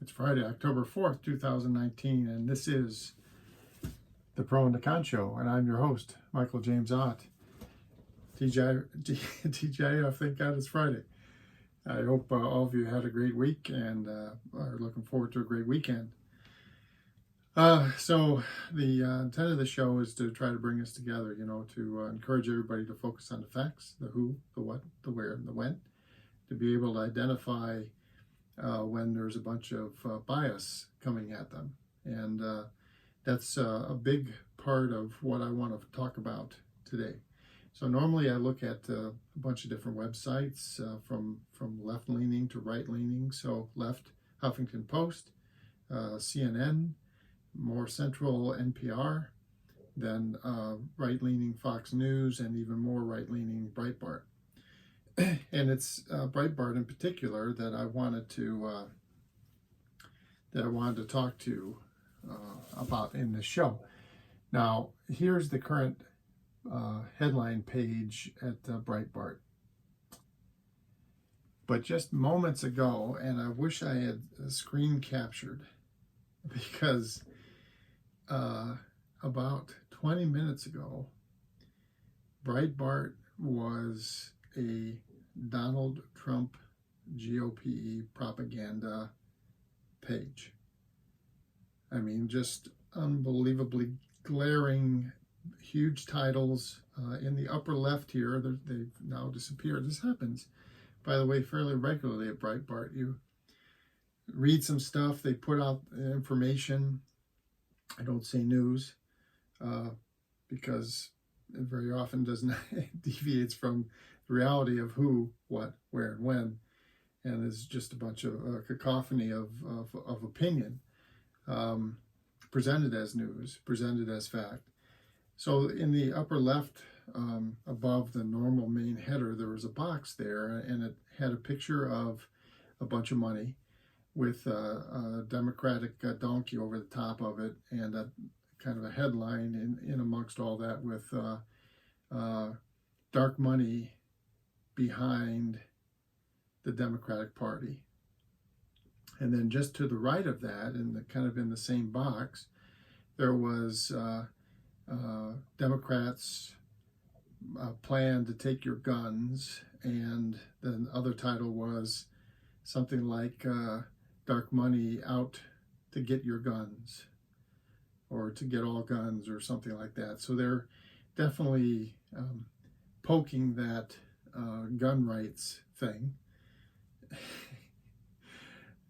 It's Friday, October 4th, 2019, and this is the Pro and the Con Show, and I'm your host, Michael James Ott. TGIF, thank God it's Friday. I hope all of you had a great week and are looking forward to a great weekend. So the intent of the show is to try to bring us together, to encourage everybody to focus on the facts, the who, the what, the where, and the when, to be able to identify when there's a bunch of bias coming at them. And that's a big part of what I want to talk about today. So normally I look at a bunch of different websites from left-leaning to right-leaning. So left, Huffington Post, CNN, more central NPR, then right-leaning Fox News, and even more right-leaning Breitbart. And it's Breitbart in particular that I wanted to talk to about in this show. Now, here's the current headline page at Breitbart. But just moments ago, and I wish I had screen captured, because about 20 minutes ago, Breitbart was a Donald Trump GOP propaganda page. I mean, just unbelievably glaring, huge titles. In the upper left here, they've now disappeared. This happens, by the way, fairly regularly at Breitbart. You read some stuff, they put out information. I don't say news because it very often doesn't deviates from the reality of who, what, where, and when, and is just a bunch of cacophony of opinion presented as news, presented as fact. So in the upper left, above the normal main header, there was a box there, and it had a picture of a bunch of money with a Democratic donkey over the top of it, and a kind of a headline in amongst all that with dark money behind the Democratic Party. And then just to the right of that, in the same box, there was Democrats plan to take your guns, and the other title was something like dark money out to get your guns, or to get all guns, or something like that. So they're definitely poking that gun rights thing.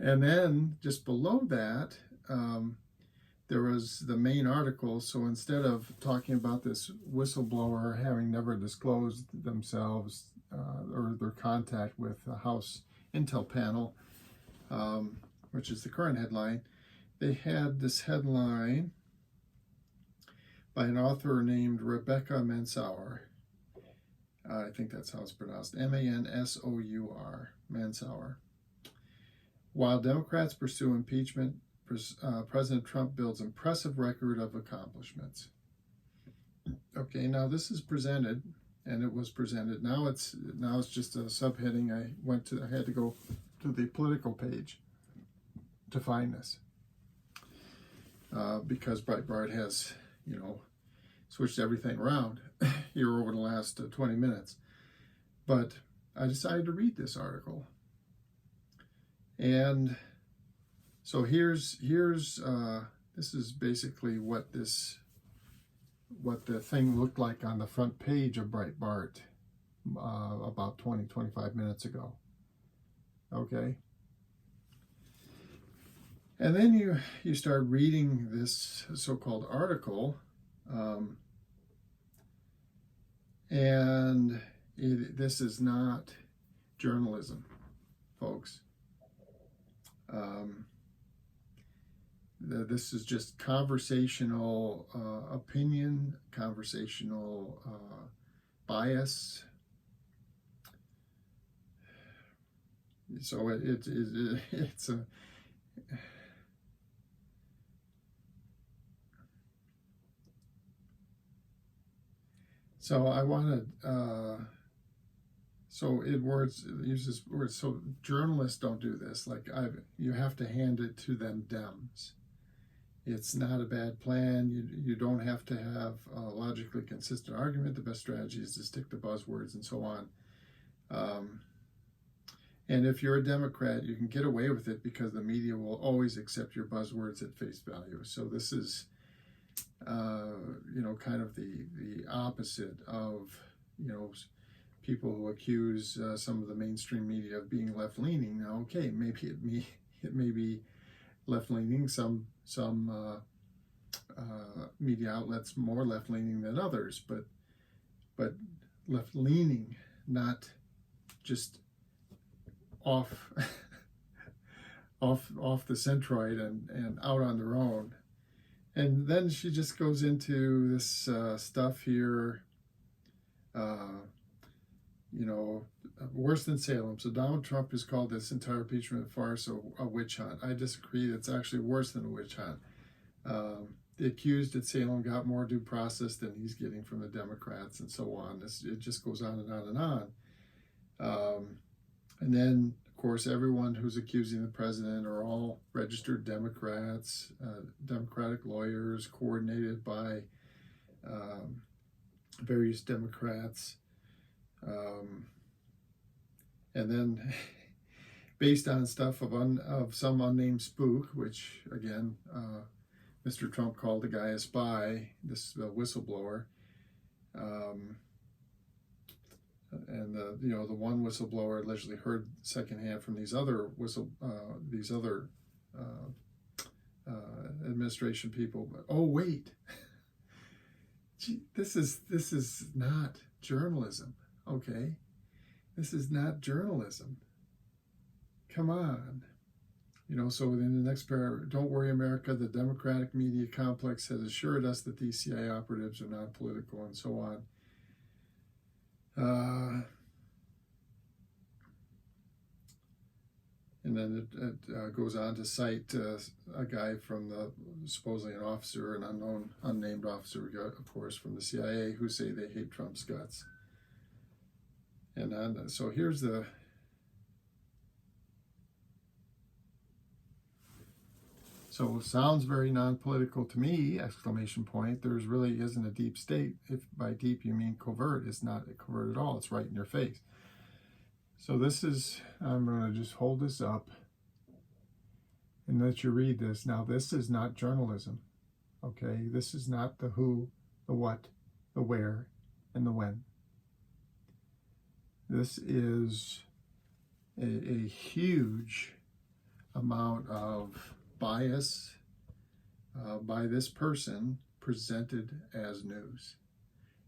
And then just below that, there was the main article. So instead of talking about this whistleblower having never disclosed themselves or their contact with the House Intel panel, which is the current headline, they had this headline by an author named Rebecca Mansour. I think that's how it's pronounced, Mansour, Mansour. While Democrats pursue impeachment, President Trump builds impressive record of accomplishments. Okay, now this is presented, and it was presented. Now it's just a subheading. I had to go to the political page to find this because Breitbart has, switched everything around here over the last 20 minutes. But I decided to read this article. And so here's this is basically what the thing looked like on the front page of Breitbart about 25 minutes ago. Okay. And then you start reading this so-called article, and this is not journalism, folks. This is just conversational opinion, conversational bias. So it's a so I want to So Edwards uses words. So journalists don't do this. Like you have to hand it to them Dems. It's not a bad plan. You don't have to have a logically consistent argument. The best strategy is to stick to buzzwords and so on. And if you're a Democrat, you can get away with it because the media will always accept your buzzwords at face value. So this is, kind of the opposite of, people who accuse some of the mainstream media of being left-leaning. Now, okay, maybe it may be left-leaning. Some media outlets more left-leaning than others, but left-leaning, not just off the centroid and out on their own. And then she just goes into this stuff here, worse than Salem. So Donald Trump has called this entire impeachment farce a witch hunt. I disagree. It's actually worse than a witch hunt. The accused at Salem got more due process than he's getting from the Democrats and so on. It just goes on and on and on. And then, of course, everyone who's accusing the president are all registered Democrats, Democratic lawyers coordinated by various Democrats. And then based on stuff of some unnamed spook, which, again, Mr. Trump called the guy a spy, this whistleblower. And the one whistleblower allegedly heard secondhand from these other administration people. But oh wait, gee, this is not journalism. Okay, this is not journalism. Come on. So within the next paragraph, don't worry, America, the Democratic media complex has assured us that these CIA operatives are non-political and so on. And then it goes on to cite a guy from supposedly an officer, an unnamed officer, of course, from the CIA, who say they hate Trump's guts. And so here's the... So it sounds very non-political to me, exclamation point. There's really isn't a deep state. If by deep you mean covert, it's not covert at all. It's right in your face. So this is, I'm going to just hold this up and let you read this. Now, this is not journalism, okay? This is not the who, the what, the where, and the when. This is a huge amount of bias by this person presented as news.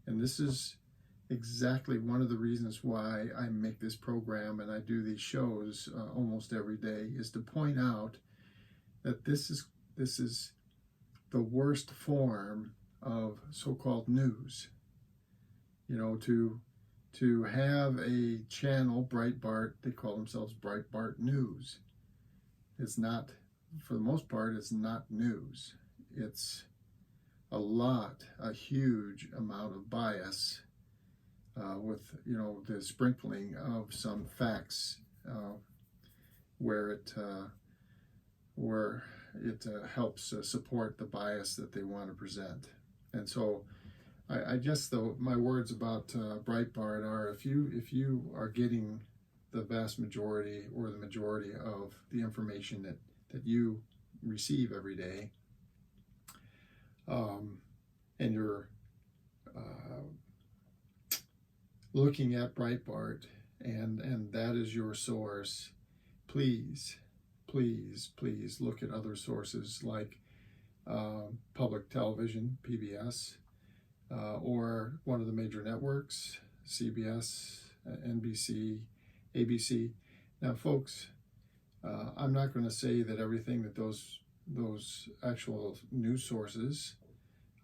And this is exactly one of the reasons why I make this program and I do these shows almost every day, is to point out that this is the worst form of so-called news. To have a channel, Breitbart, they call themselves Breitbart News. It's not, for the most part, it's not news. It's a huge amount of bias with, the sprinkling of some facts where it helps support the bias that they want to present. And so I guess my words about Breitbart are, if you are getting the vast majority or the majority of the information that you receive every day, and you're looking at Breitbart and that is your source, please look at other sources like public television, PBS, or one of the major networks, CBS, NBC, ABC. Now, folks, I'm not going to say that everything that those actual news sources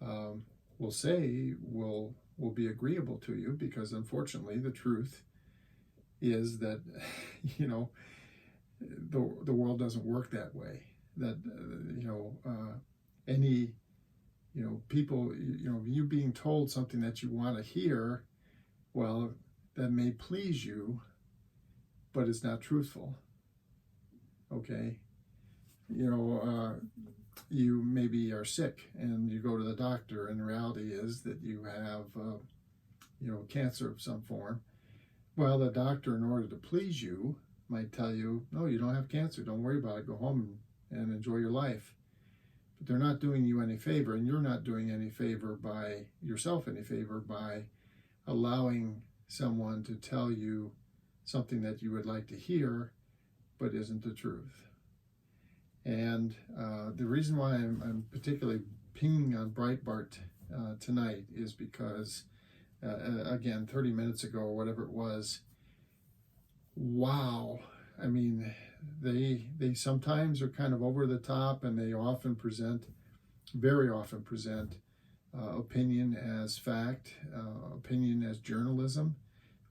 will say will be agreeable to you, because unfortunately the truth is that the world doesn't work that way. That any people, you being told something that you want to hear, well, that may please you, but it's not truthful. Okay? You know, you maybe are sick and you go to the doctor, and the reality is that you have, cancer of some form. Well, the doctor, in order to please you, might tell you, no, you don't have cancer. Don't worry about it. Go home and enjoy your life. But they're not doing you any favor, and you're not doing any favor by allowing someone to tell you something that you would like to hear, but isn't the truth. And the reason why I'm particularly pinging on Breitbart tonight is because, again, 30 minutes ago or whatever it was, wow. I mean, they sometimes are kind of over the top, and they very often present opinion as fact, opinion as journalism.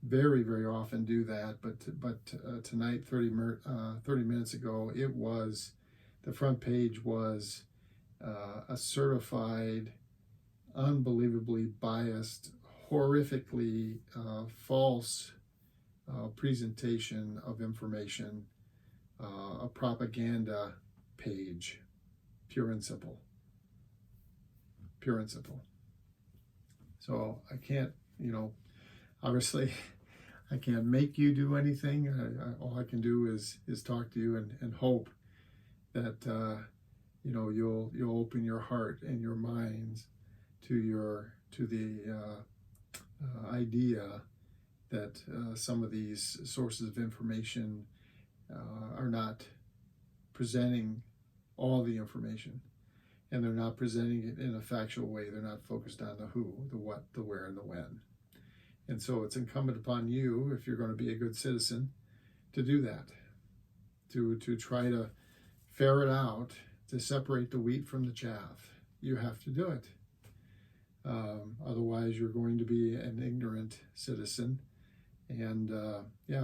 Very, very often do that. But tonight, 30 minutes ago, the front page was a certified, unbelievably biased, horrifically false presentation of information, a propaganda page, pure and simple. So I can't, obviously, I can't make you do anything. All I can do is talk to you and hope that you'll open your heart and your minds to the idea that some of these sources of information are not presenting all the information, and they're not presenting it in a factual way. They're not focused on the who, the what, the where, and the when. And so it's incumbent upon you, if you're going to be a good citizen, to do that, to try to ferret out, to separate the wheat from the chaff. You have to do it. Otherwise, you're going to be an ignorant citizen and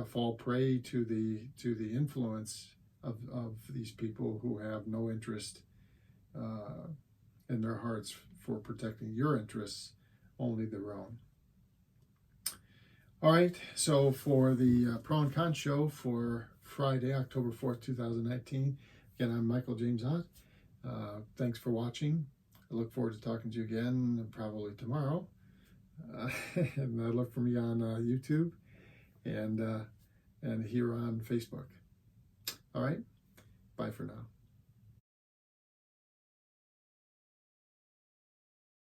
fall prey to the influence of these people who have no interest in their hearts for protecting your interests, only their own. All right, so for the Pro and Con show for Friday, October 4th, 2019, again, I'm Michael James Ott. Thanks for watching. I look forward to talking to you again probably tomorrow. And look for me on YouTube and here on Facebook. All right, bye for now.